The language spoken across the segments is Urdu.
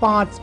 5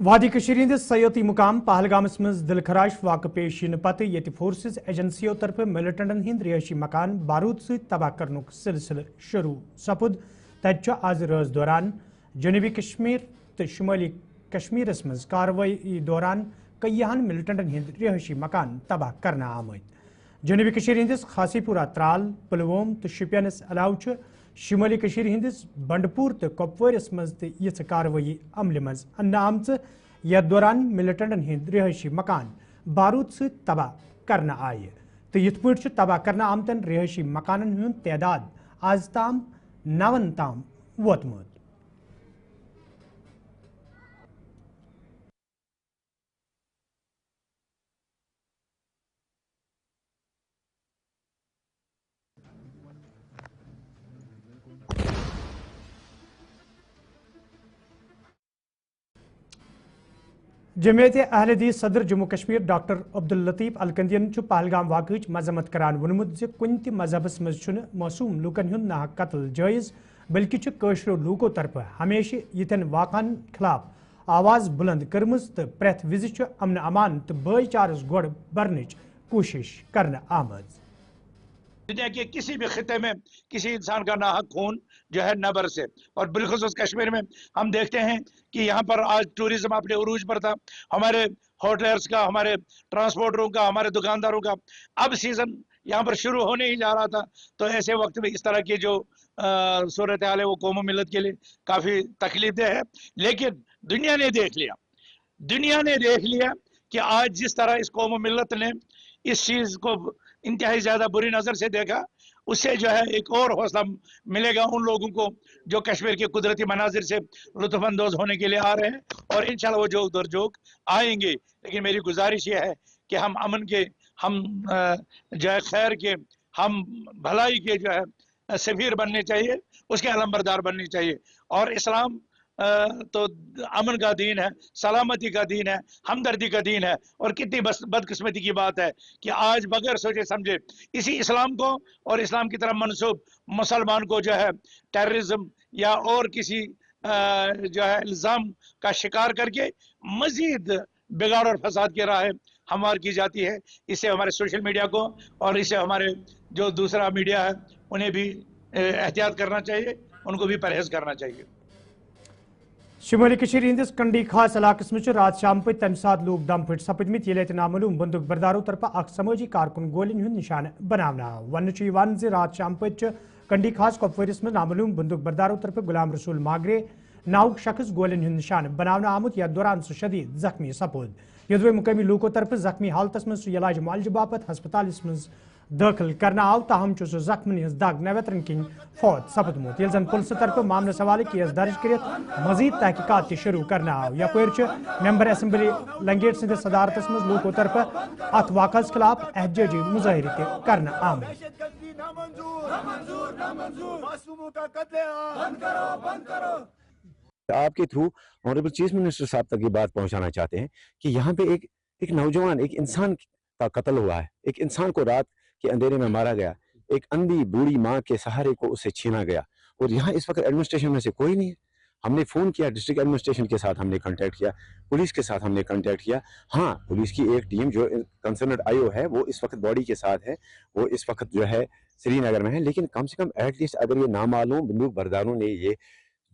وادی کشیر ہندس سیاحتی مقام پہلگامس مز دلخراش واقع پیش ین پتہ یت فورسز ایجنسیوں طرف ملٹنٹن ہند رہائشی مکان بارود ست تباہ کرنک سلسلہ شروع سپد تت آز رٲژ دوران جنوبی کشمیر تو شمالی کشمیرس مز کاروٲیی دوران کئیہن ملٹنٹن ہند رہائشی مکان تباہ کرنا آمت جنوبی کشیر ہندس خاصی پورہ ترال پلووم تو شپینس علاوہ شمالی کشیر ہندس بنڈپور تو کپوارس مز تہ یہ کاروٲیی عمل مز انہ آمژ یتھ دوران ملٹنٹن ہند رہائشی مکان بارود ست تباہ کرنا آئے تو یتھ پٲٹھۍ تباہ کرنا آمتن رہائشی مکانن ہند تعداد آز تام 9 تام ووتمت جمعیت اہل حدیث صدر جموں کشمیر ڈاکٹر عبداللطیف الکندین پہلگام واقعہ مذمت کران ونمت کن تہ مذہبس مز معصوم لوکن ہند ناحق قتل جائز بلکہ کشرو لوکو طرف ہمیشہ یتن واقعن خلاف آواز بلند کرمز تو پریت وز امن امان تو بھائی چارس گوڑ برنچ کوشش کرنا آمد دنیا کے کسی بھی خطے میں کسی انسان کا ناحق خون جو ہے نبر سے اور بالخصوص کشمیر میں ہم دیکھتے ہیں کہ یہاں پر آج ٹوریزم اپنے عروج پر تھا، ہمارے ہوٹلرز کا، ہمارے ٹرانسپورٹروں کا، ہمارے دکانداروں کا اب سیزن یہاں پر شروع ہونے ہی جا رہا تھا، تو ایسے وقت میں اس طرح کی جو صورتحال ہے وہ قوم و ملت کے لیے کافی تکلیف دہ ہے. لیکن دنیا نے دیکھ لیا کہ آج جس طرح اس قوم و ملت نے اس چیز کو انتہائی زیادہ بری نظر سے دیکھا، اس سے جو ہے ایک اور حوصلہ ملے گا ان لوگوں کو جو کشمیر کے قدرتی مناظر سے لطف اندوز ہونے کے لیے آ رہے ہیں، اور انشاءاللہ وہ جوگ در جوگ آئیں گے. لیکن میری گزارش یہ ہے کہ ہم امن کے، ہم جو ہے خیر کے، ہم بھلائی کے جو ہے سفیر بننے چاہیے، اس کے علمبردار بننے چاہیے. اور اسلام تو امن کا دین ہے، سلامتی کا دین ہے، ہمدردی کا دین ہے. اور کتنی بدقسمتی کی بات ہے کہ آج بغیر سوچے سمجھے اسی اسلام کو اور اسلام کی طرف منسوب مسلمان کو جو ہے ٹیررزم یا اور کسی جو ہے الزام کا شکار کر کے مزید بگاڑ اور فساد کی راہ ہموار کی جاتی ہے. اس سے ہمارے سوشل میڈیا کو اور اس سے ہمارے جو دوسرا میڈیا ہے انہیں بھی احتیاط کرنا چاہیے، ان کو بھی پرہیز کرنا چاہیے. شمالی کشیر ہندس کنڈی خاص علاقس مجھ رات شام پہ تمہ سات لوگ دم پھٹ سپدمت یل نامعلوم بندوق برداروں طرف اخ سماجی کارکن گولن ہند نشان بنانا ون رات شام پہ کنڈی خاص کپوارس میں نامعلوم بندوق برداروں طرف غلام رسول ماگرے ناؤک شخص گولن ہند نشان بنانا آمت یا دوران سہ شدید زخمی سپود یدوے مقامی لوکو طرف زخمی حالتس مز سہ علاج معالجہ باپت ہسپتالس مز داخل کرنا آو، تاہم سہ زخمن ہز دگ نویترن کن فوت سپدمت یل زن پولیس طرف معاملس حوالہ کیس درج کرت مزید تحقیقات شروع کرنا آو. یپر ممبر اسمبلی لنگیٹ سندس صدارتس مز لوکو طرف ات واقعہ خلاف احتجاجی مظاہرہ تہ کرنا آمد. آپ کے تھرو آنریبل چیف منسٹر صاحب تک یہ بات پہنچانا چاہتے ہیں کہ یہاں پہ ایک نوجوان، ایک انسان کا قتل ہوا ہے، ایک انسان کو رات کے اندھیرے میں مارا گیا، ایک اندھی بوڑھی ماں کے سہارے کو اسے چھینا گیا، اور یہاں اس وقت ایڈمنسٹریشن میں سے کوئی نہیں ہے. ہم نے فون کیا ڈسٹرکٹ ایڈمنسٹریشن کے ساتھ، ہم نے کنٹیکٹ کیا پولیس کے ساتھ، ہم نے کنٹیکٹ کیا. ہاں، پولیس کی ایک ٹیم جو کنسرنڈ آئی او ہے وہ اس وقت باڈی کے ساتھ ہے، وہ اس وقت جو ہے سری نگر میں ہے. لیکن کم سے کم ایٹ لیسٹ اگر یہ نامعلوم بندوق برداروں نے یہ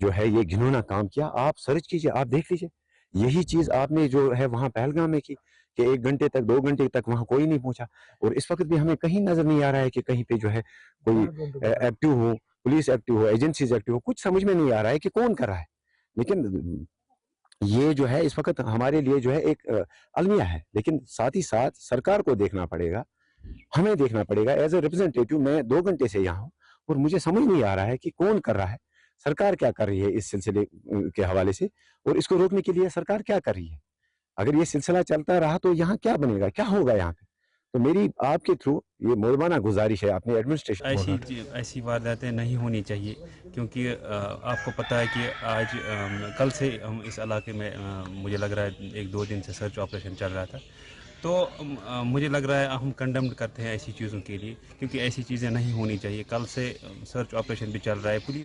گھنونا کام کیا، آپ سرچ کیجئے، آپ دیکھ لیجئے. یہی چیز آپ نے جو ہے وہاں پہلگام میں کی کہ 1 گھنٹے تک 2 گھنٹے تک وہاں کوئی نہیں پہنچا، اور اس وقت بھی ہمیں کہیں نظر نہیں آ رہا ہے کہ کہیں پہ جو ہے کوئی ایکٹیو ہو، پولیس ایکٹیو ہو، ایجنسیز ایکٹیو ہو. کچھ سمجھ میں نہیں آ رہا ہے کہ کون کر رہا ہے. لیکن یہ جو ہے اس وقت ہمارے لیے جو ہے ایک المیہ ہے. لیکن ساتھ ہی ساتھ سرکار کو دیکھنا پڑے گا، ہمیں دیکھنا پڑے گا. ایز اے ریپرزینٹیٹیو میں 2 گھنٹے سے یہاں ہوں اور مجھے سمجھ نہیں آ رہا ہے کہ کون کر رہا ہے، سرکار کیا کر رہی ہے اس سلسلے کے حوالے سے، اور اس کو روکنے کے لیے سرکار کیا کر رہی ہے. اگر یہ سلسلہ چلتا رہا تو یہاں کیا بنے گا، کیا ہوگا یہاں پہ. تو میری آپ کے تھرو یہ مولوانہ گزارش ہے اپنے ایڈمنسٹریشن. ایسی وارداتیں نہیں ہونی چاہیے، کیونکہ آپ کو پتہ ہے کہ آج کل سے ہم اس علاقے میں مجھے لگ رہا ہے 1-2 دن سے سرچ آپریشن چل رہا تھا. تو مجھے لگ رہا ہے ہم کنڈمڈ کرتے ہیں ایسی چیزوں کے لیے، کیونکہ ایسی چیزیں نہیں ہونی چاہیے. کل سے سرچ آپریشن بھی چل رہا ہے. پولیس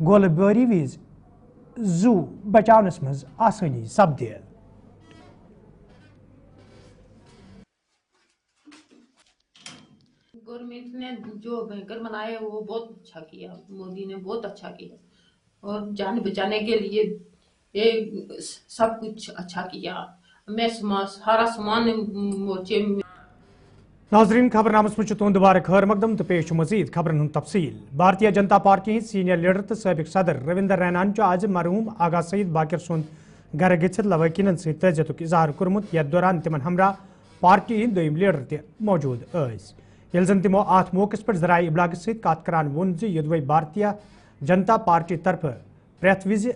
گولہٕ بٲری وِزِ زُو بچاونس منٛز آسٲنی سپدِ. گورنمنٹ نے جو بینکر بنایا وہ بہت اچھا کیا, مودی نے بہت اچھا کیا, اور جان بچانے کے لیے یہ سب کچھ اچھا کیا. میں سارا سامان مورچے میں. ناظرین خبر نامس مجھ تہد دوبارہ خیر مقدم تو پیش مزید خبرن ہند تفصیل. بھارتیہ جنتا پارٹی ہند سینئر لیڈر تو سابق صدر رویندر رینان آج مرحوم آغا سعید باقر سند گھر گھت لواکین ست تعزیت اظہار کورمت یتھ دوران تمن ہمراہ پارٹی ہند دویم لیڈر تہ موجود ٲسۍ. ییٚلہِ زن تمو ات موقعس پٮ۪ٹھ ذرائع ابلاغ سۭتۍ کتھ کران ووٚن زِ یوٚدوے بھارتیہ جنتا پارٹی طرفہٕ پرٛٮ۪تھ وِزِ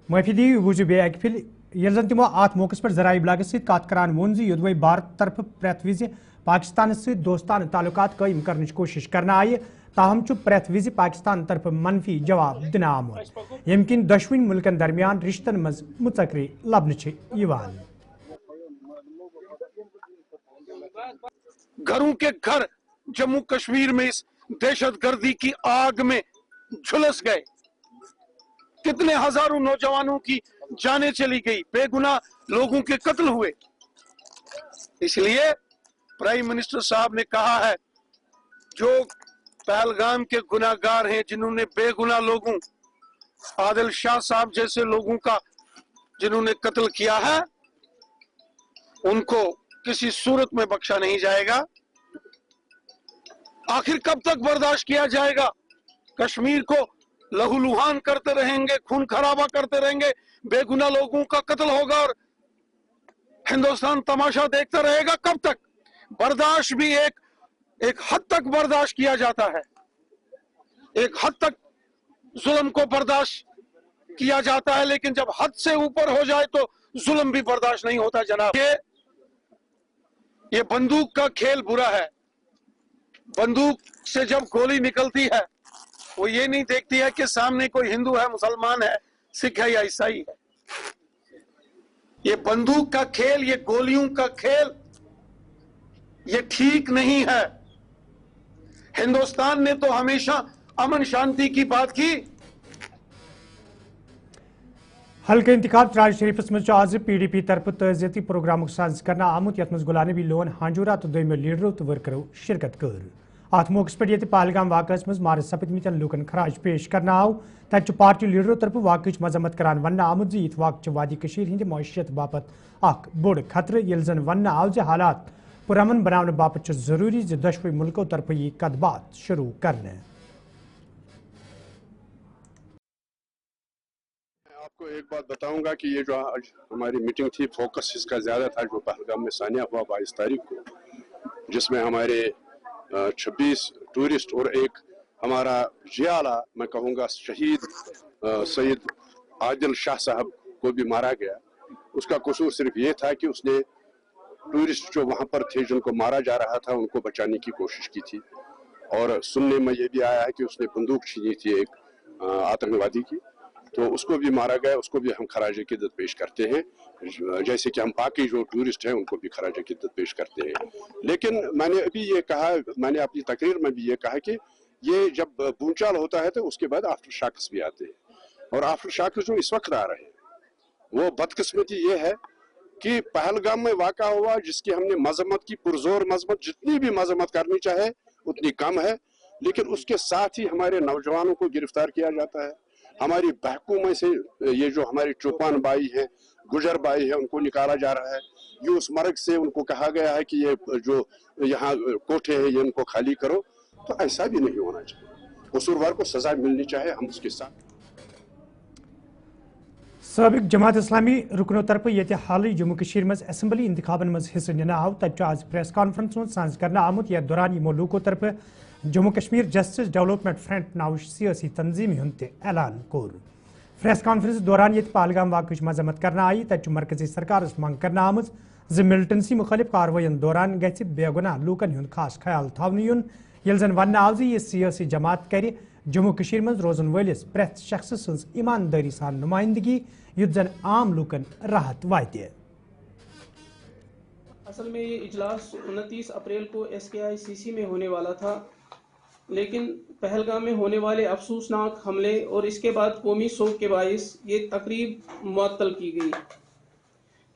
معٲفی دِیِو یہِ بوٗزِو بیٚیہِ اکہِ پھِرِ. ییٚلہِ زن تمو ات موقعس پٮ۪ٹھ ذرائع ابلاغ سۭتۍ کتھ کران ووٚن زِ یوٚدوے بھارت طرفہٕ پرٛٮ۪تھ وِزِ پاکستانس سۭتۍ دوستانہٕ تعلقات قٲیِم کرنٕچ کوٗشش کرنہٕ آیہِ, تاہم چھُ پرٛٮ۪تھ وِزِ پاکستان طرفہٕ منفی جواب دِنہٕ آمُت, ییٚمہِ کِنۍ دۄشوٕنی مُلکن درمیان رِشتن منٛز مُژکری لبنہٕ چھِ یِوان. گھروں کے گھر جموں کشمیر میں اس دہشت گردی کی آگ میں جھلس گئے. کتنے ہزاروں نوجوانوں کی جانیں چلی گئی, بے گناہ لوگوں کے قتل ہوئے. اس لیے پرائم منسٹر صاحب نے کہا ہے جو پہلگام کے گناہ گار ہیں, جنہوں نے بے گناہ لوگوں, عادل شاہ صاحب جیسے لوگوں کا جنہوں نے قتل کیا ہے, ان کو کسی صورت میں بخشا نہیں جائے گا. آخر کب تک برداشت کیا جائے گا؟ کشمیر کو لہو لہان کرتے رہیں گے, خون خرابہ کرتے رہیں گے, بے گناہ لوگوں کا قتل ہوگا اور ہندوستان تماشا دیکھتا رہے گا. کب تک؟ برداشت بھی ایک حد تک برداشت کیا جاتا ہے, ایک حد تک ظلم کو برداشت کیا جاتا ہے, لیکن جب حد سے اوپر ہو جائے تو ظلم بھی برداشت نہیں ہوتا جناب. یہ بندوق کا کھیل برا ہے. بندوق سے جب گولی نکلتی ہے وہ یہ نہیں دیکھتی ہے کہ سامنے کوئی ہندو ہے, مسلمان ہے, سکھ ہے یا عیسائی ہے. یہ بندوق کا کھیل, یہ گولیوں کا کھیل, یہ ٹھیک نہیں ہے. ہندوستان نے تو ہمیشہ امن شانتی کی بات کی. حلقہ انتخاب تراج شریفس مز آز پی ڈی پی طرف تعزیتی پروگرام ساز کرنا آمت, یتھ مز غلام نبی لون ہانجورا تو دویمو لیڈرو تو ورکرو شرکت کر. ات موقع پہ یہ پہلگام واقعس مز مارٕ سپدمتین لوکن خراج پیش کرنا آو. تتہ پارٹی لیڈرو طرف واقعچ مذمت کران ون آمت یہ واقع وادی کشیر ہند معیشت باپت اخ بوڑ خطرہ, یل زن ون آو حالات پرامن بنانے باپت ضروری دشوی ملکوں طرف یہ کت بات شروع کرنے. آپ کو ایک بات بتاؤں گا کہ یہ جو آج ہماری میٹنگ تھی, فوکس اس کا زیادہ تھا جو پہلگام میں سانحہ ہوا 22 تاریخ کو, جس میں ہمارے 26 ٹورسٹ اور ایک ہمارا جیالہ میں کہوں گا شہید سید عادل شاہ صاحب کو بھی مارا گیا. اس کا قصور صرف یہ تھا کہ اس نے ٹورسٹ جو وہاں پر تھے جن کو مارا جا رہا تھا ان کو بچانے کی کوشش کی تھی, اور سننے میں یہ بھی آیا ہے کہ اس نے بندوق چھینی تھی ایک آتنکوادی کی, تو اس کو بھی مارا گیا. اس کو بھی ہم خراج عقیدت پیش کرتے ہیں, جیسے کہ ہم باقی جو ٹورسٹ ہیں ان کو بھی خراج عقیدت پیش کرتے ہیں. لیکن میں نے ابھی یہ کہا, میں نے اپنی تقریر میں بھی یہ کہا کہ یہ جب بونچال ہوتا ہے تو اس کے بعد آفٹر شاکس بھی آتے ہیں, اور آفٹر شاکس جو اس وقت آ رہے ہیں وہ بدقسمتی یہ ہے کہ پہلگام میں واقع ہوا جس کی ہم نے مذمت کی, پرزور مذمت, جتنی بھی مذمت کرنی چاہے اتنی کم ہے, لیکن اس کے ساتھ ہی ہمارے نوجوانوں کو گرفتار کیا جاتا ہے. ہماری بہکوں میں سے یہ جو ہمارے چوپان بائی ہیں, گجر بائی ہیں, ان کو نکالا جا رہا ہے. یوس مرگ سے ان کو کہا گیا ہے کہ یہ جو یہاں کوٹھے ہیں یہ ان کو خالی کرو. تو ایسا بھی نہیں ہونا چاہیے, قصوروار کو سزا ملنی چاہے, ہم اس کے ساتھ. سابق جماعت اسلامی رکنو طرف یہ حال جموں کشیر مز اسمبلی انتخابن مز حصہ ننہ آو, تب آج پریس کانفرنس من سانز کرنا آمت. یتھ دوران یمو لوکو طرف Jammu Kashmir justice development front ناو سیاسی تنظیم ہند اعلان کور. پریس کانفرنس دوران یہ پہلگام واقع مذمت کرنا آئی, تب مرکزی سرکارس منگ کرنا آمت ملٹنسی مخالف کاروائین دوران گھِ بے گناہ لوکن ہند خاص خیال تھونہ یون, یل زن ون آو یہ سیاسی جماعت کر جموں کشیر مز روزن ولس پریت شخص سز ایمانداری سان نمائندگی, یت زن عام لوکن راحت واتہ. اصل میں یہ اجلاس 29 اپریل کو SKICC میں ہونے والا تھا, لیکن پہلگام میں ہونے والے افسوسناک حملے اور اس کے بعد قومی سوگ کے باعث یہ تقریب معطل کی گئی۔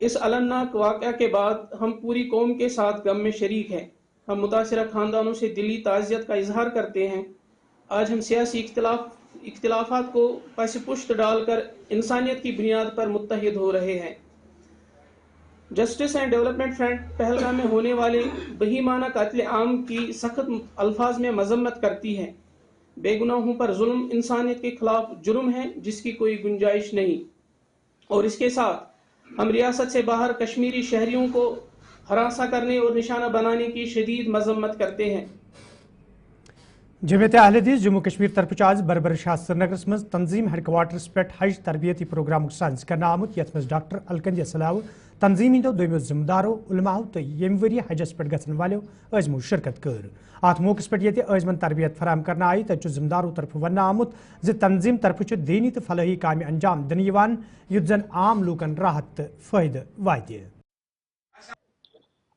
اس المناک واقعہ کے بعد ہم پوری قوم کے ساتھ غم میں شریک ہیں۔ ہم متاثرہ خاندانوں سے دلی تعزیت کا اظہار کرتے ہیں۔ آج ہم سیاسی اختلافات کو پس پشت ڈال کر انسانیت کی بنیاد پر متحد ہو رہے ہیں۔ Justice and development front Pahalgam میں ہونے والے بہیمانہ قتل عام کی سخت الفاظ میں مذمت کرتی ہے۔ بے گناہوں پر ظلم انسانیت کے خلاف جرم ہے جس کی کوئی گنجائش نہیں، اور اس کے ساتھ ہم ریاست سے باہر کشمیری شہریوں کو ہراساں کرنے اور نشانہ بنانے کی شدید مذمت کرتے ہیں۔ جمعیت اہل حدیث جموں کشمیر طرف آج بربر شاہ سرینگرس مز تنظیم ہیڈ کوارٹرس پہ حج تربیتی پروگرام سائنس کرنا آمت یت مز ڈاکٹر الکندیہ صلاح تنظیم ہندو دویمو ذمہ دارو علماء تو یم وری حجس پہ گھن والو عزمو شرکت کر۔ ات موقع پہ یہ عزمن تربیت فراہم کرنا آئی تب ذمہ دارو طرف ون آمت زِ تنظیم طرف دینی تو فلاحی کام انجام دن یت زن عام لوکن راحت تو فائدہ وات۔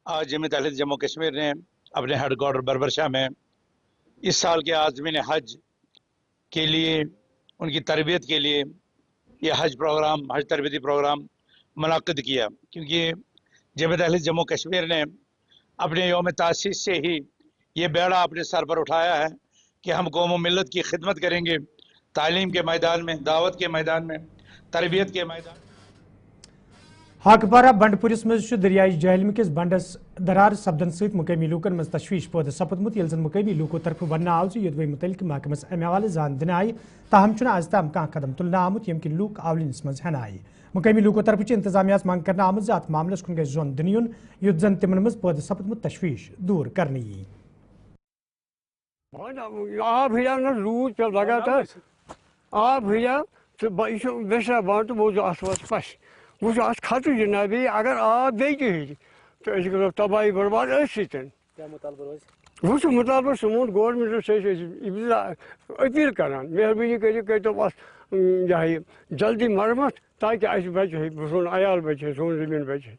آج جمعیت اہل حدیث جموں کشمیر نے اپنے ہیڈ کوارٹر بربر شاہ میں اس سال کے عازمین حج کے لیے ان کی تربیت کے لیے یہ حج تربیتی پروگرام منعقد کیا، کیونکہ جمعیت اہل حدیث جموں کشمیر نے اپنے یوم تاسیس سے ہی یہ بیڑا اپنے سر پر اٹھایا ہے کہ ہم قوم و ملت کی خدمت کریں گے، تعلیم کے میدان میں، دعوت کے میدان میں، تربیت کے میدان میں۔ ہاکپارہ بنڈپورس مز دریائے جہلم کس بنڈس درار سپدن ست مقامی لوکن مز تشویش پید سپدمت یل زن مقامی لوکو طرف ون آو یدوی متعلق محکمس امہ حوالہ زان دن آئی، تاہم چھ آز تام کھانا قدم تلنہ آمت یم کن لوک آولینس مز ہین آئی۔ مقامی لوکو طرف انتظامیہ منگ کرنا آمت ات معاملس کن گژھِ زون دن یون یت زن تمن مز پید سپدمت تشویش دور کرنے یی۔ آب ہیا نا روز پہ لگاتار آب ہیا تو یہ ویسا بان تو وہ ات وات پش وہ خطر جناب اگر آب بیٹھے تو اس گھو تباہی برباد ستن وہ مطالبہ سون گورمنٹ سے اپیل کران مہربانی کرو ات یہ جلدی مرمت تاکہ اس بچے سون عیال بچے سون زمین بچے۔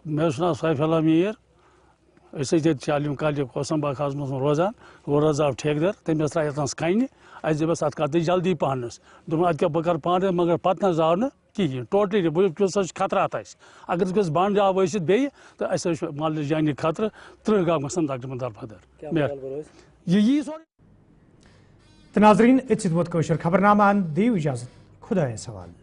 میرا نام سیف اللہ میر، تعلیم کالج قسم باغ مز روزان وہ روز آو ٹھیکدر تمس ترا یتنس کنہ اس دس ات کر جلدی پہنس دن ات بہ کر پانے مگر پتہ نہ آو نا کہین ٹوٹلی خطرات اگر گھس بند آب ورست بیٚیہِ تو اس محلہ جانہ خطرہ 30 گام گھن تقریباً دربدر یہ ناظرین ات ووت خبرنامہ دیو اجازت خدایس حوالہ۔